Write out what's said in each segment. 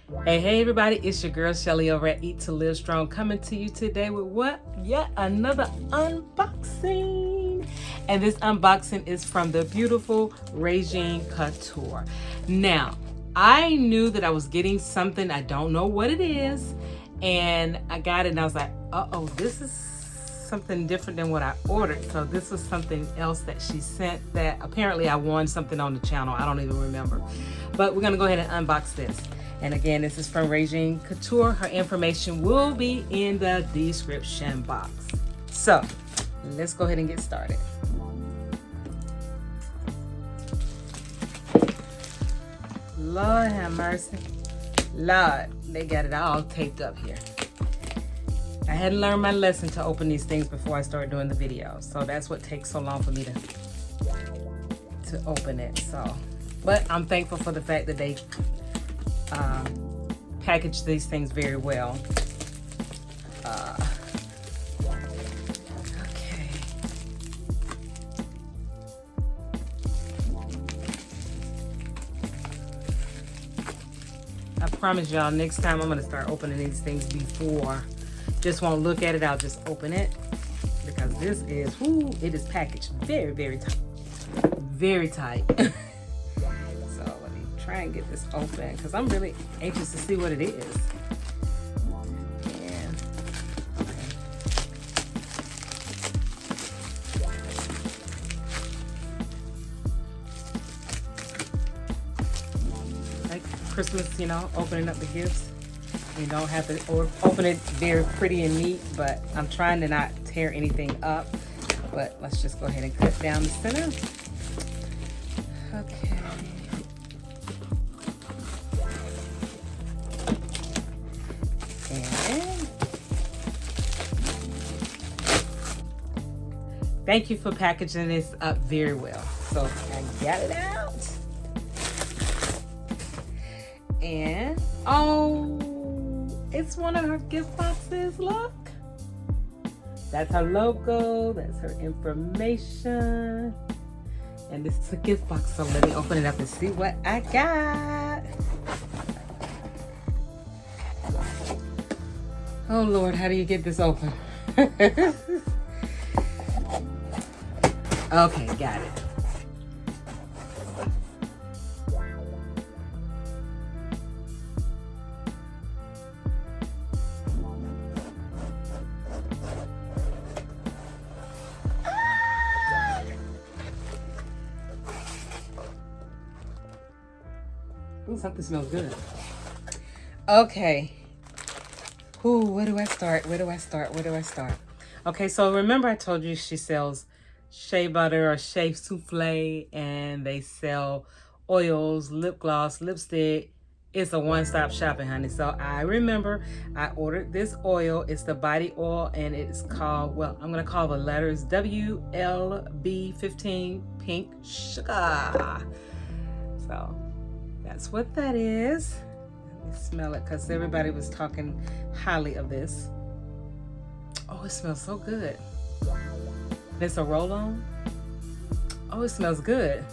Hey everybody, it's your girl Shelly over at Eat to Live Strong, coming to you today with what? Yet another unboxing. And this unboxing is from the beautiful Regine Couture. Now, I knew that I was getting something, I don't know what it is, and I got it and I was like, uh-oh, this is something different than what I ordered. So this was something else that she sent that apparently I won something on the channel. I don't even remember. But we're gonna go ahead and unbox this. And again, this is from Regine Couture. Her information will be in the description box. So let's go ahead and get started. Lord have mercy. Lord, they got it all taped up here. I hadn't learned my lesson to open these things before I started doing the video. So that's what takes so long for me to open it. So, but I'm thankful for the fact that they package these things very well. Okay. I promise y'all, next time I'm gonna start opening these things before. Just won't look at it, I'll just open it. Because this is, whoo, it is packaged very, very tight. Very tight. Try and get this open because I'm really anxious to see what it is. And like Christmas, you know, opening up the gifts. You don't have to open it very pretty and neat, but I'm trying to not tear anything up. But let's just go ahead and cut down the center. Okay. Thank you for packaging this up very well. So I got it out. And, oh, it's one of her gift boxes, look. That's her logo, that's her information. And this is a gift box, so let me open it up and see what I got. Oh Lord, how do you get this open? Okay, got it. Ooh, something smells good. Okay. Ooh, where do I start? Where do I start? Where do I start? Okay, so remember I told you she sells shea butter or shea souffle, and they sell oils, lip gloss, lipstick. It's a one-stop shopping, honey. So I remember I ordered this oil. It's the body oil, and it's called, well, I'm gonna call the letters WLB15 Pink Sugar. So that's what that is. Let me smell it because everybody was talking highly of this. Oh, it smells so good. It's a roll-on. Oh, it smells good.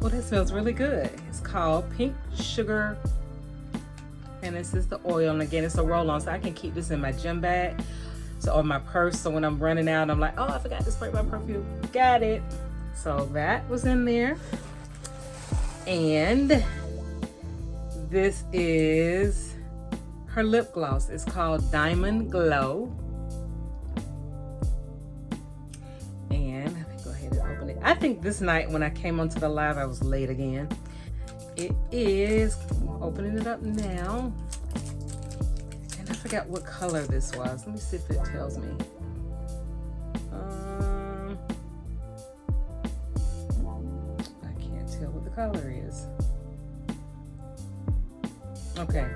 Oh, that smells really good. It's called Pink Sugar. And this is the oil. And again, it's a roll-on, so I can keep this in my gym bag, so, or my purse. So when I'm running out, I'm like, oh, I forgot to spray my perfume. Got it. So that was in there. And this is her lip gloss. It's called Diamond Glow. I think this night when I came onto the live, I was late again. It is, I'm opening it up now. And I forgot what color this was. Let me see if it tells me. I can't tell what the color is. Okay,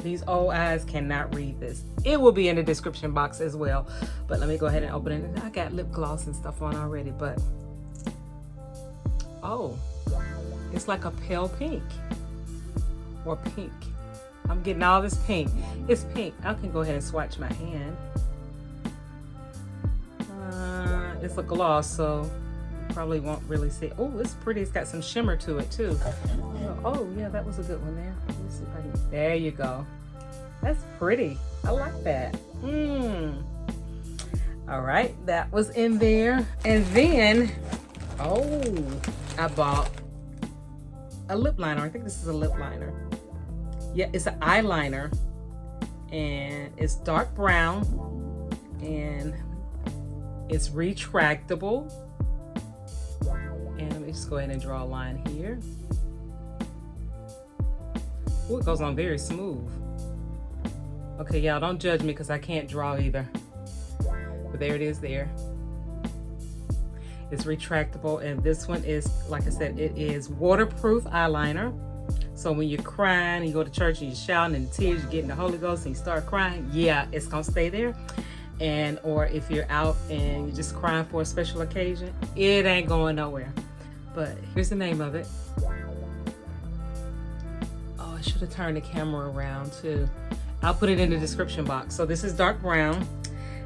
these old eyes cannot read this. It will be in the description box as well. But let me go ahead and open it. I got lip gloss and stuff on already, but oh, it's like a pale pink or pink. I'm getting all this pink. It's pink. I can go ahead and swatch my hand. It's a gloss, so you probably won't really see. Oh, it's pretty. It's got some shimmer to it too. Oh yeah, that was a good one there. me see if I can. There you go. That's pretty. I like that. All right, that was in there. And then, oh, I bought a lip liner. I think this is a lip liner. Yeah, it's an eyeliner. And it's dark brown. And it's retractable. And let me just go ahead and draw a line here. Ooh, it goes on very smooth. Okay, y'all, don't judge me because I can't draw either. But there it is there. It's retractable, and this one is, like I said, it is waterproof eyeliner. So when you're crying, you go to church and you're shouting and tears, you get in the Holy Ghost and you start crying, yeah, it's gonna stay there. And or if you're out and you're just crying for a special occasion, it ain't going nowhere. But here's the name of it. Oh, I should have turned the camera around too. I'll put it in the description box. So this is dark brown.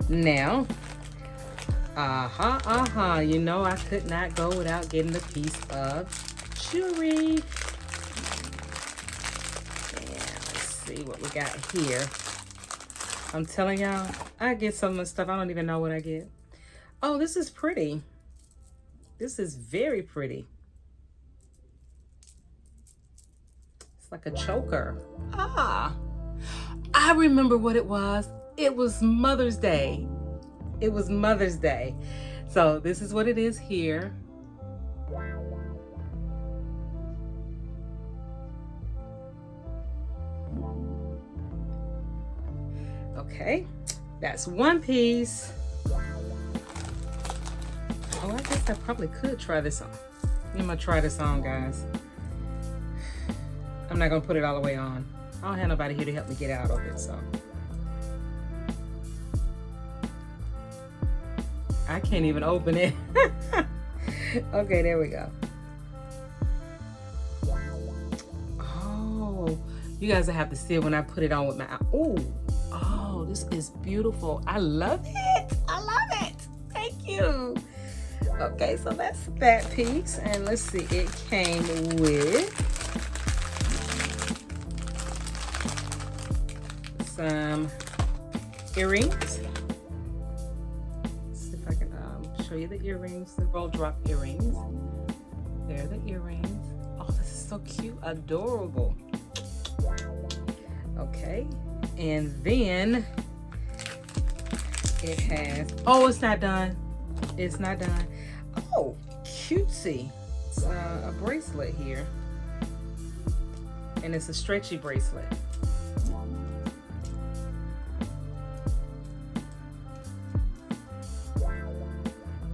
Now, you know I could not go without getting a piece of jewelry. And let's see what we got here. I'm telling y'all, I get some of the stuff, I don't even know what I get. Oh, this is pretty. This is very pretty. It's like a choker. Ah, I remember what it was. It was Mother's Day. It was Mother's Day. So this is what it is here. Okay, that's one piece. Oh, I guess I probably could try this on. I'm gonna try this on, guys. I'm not gonna put it all the way on. I don't have nobody here to help me get out of it, so. I can't even open it. Okay, there we go. Oh, you guys will have to see it when I put it on with my, oh, this is beautiful. I love it. I love it. Thank you. Okay, so that's that piece. And let's see, it came with some earrings. Show you the earrings, the roll drop earrings. There are the earrings. Oh, this is so cute, adorable. Okay, and then it has, oh, it's not done. It's not done. Oh, cutesy. It's a bracelet here. And it's a stretchy bracelet.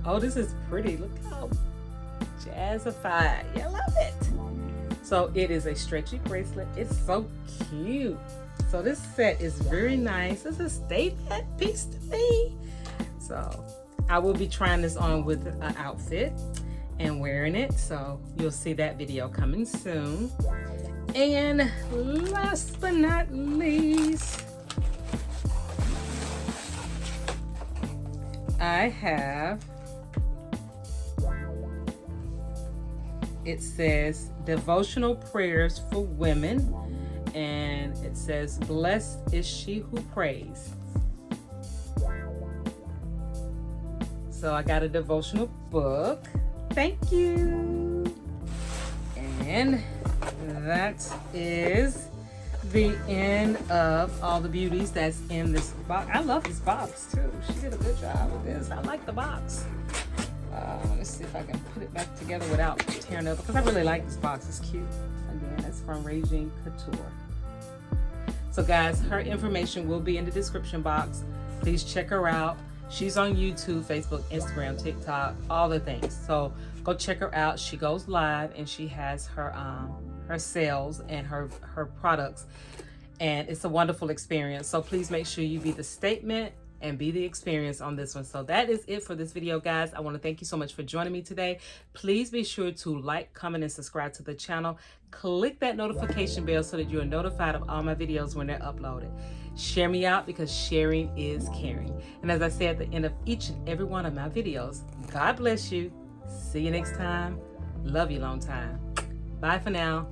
Oh, this is pretty. Look how jazzified. Yeah, I love it. So it is a stretchy bracelet. It's so cute. So this set is very nice. It's a statement piece to me. So I will be trying this on with an outfit and wearing it. So you'll see that video coming soon. And last but not least, I have, it says devotional prayers for women, and it says blessed is she who prays. So I got a devotional book. Thank you. And that is the end of all the beauties that's in this box. I love this box too. She did a good job with this. I like the box. Let me see if I can put it back together without tearing it up, because I really like this box. It's cute. Again, that's from Regine Couture. So guys, her information will be in the description box. Please check her out. She's on YouTube, Facebook, Instagram, TikTok, all the things. So go check her out. She goes live and she has her sales and her products, and it's a wonderful experience. So please make sure you be the statement and be the experience on this one. So that is it for this video, guys. I want to thank you so much for joining me today. Please be sure to like, comment, and subscribe to the channel. Click that notification bell so that you are notified of all my videos when they're uploaded. Share me out, because sharing is caring. And as I say at the end of each and every one of my videos, God bless you. See you next time. Love you long time. Bye for now.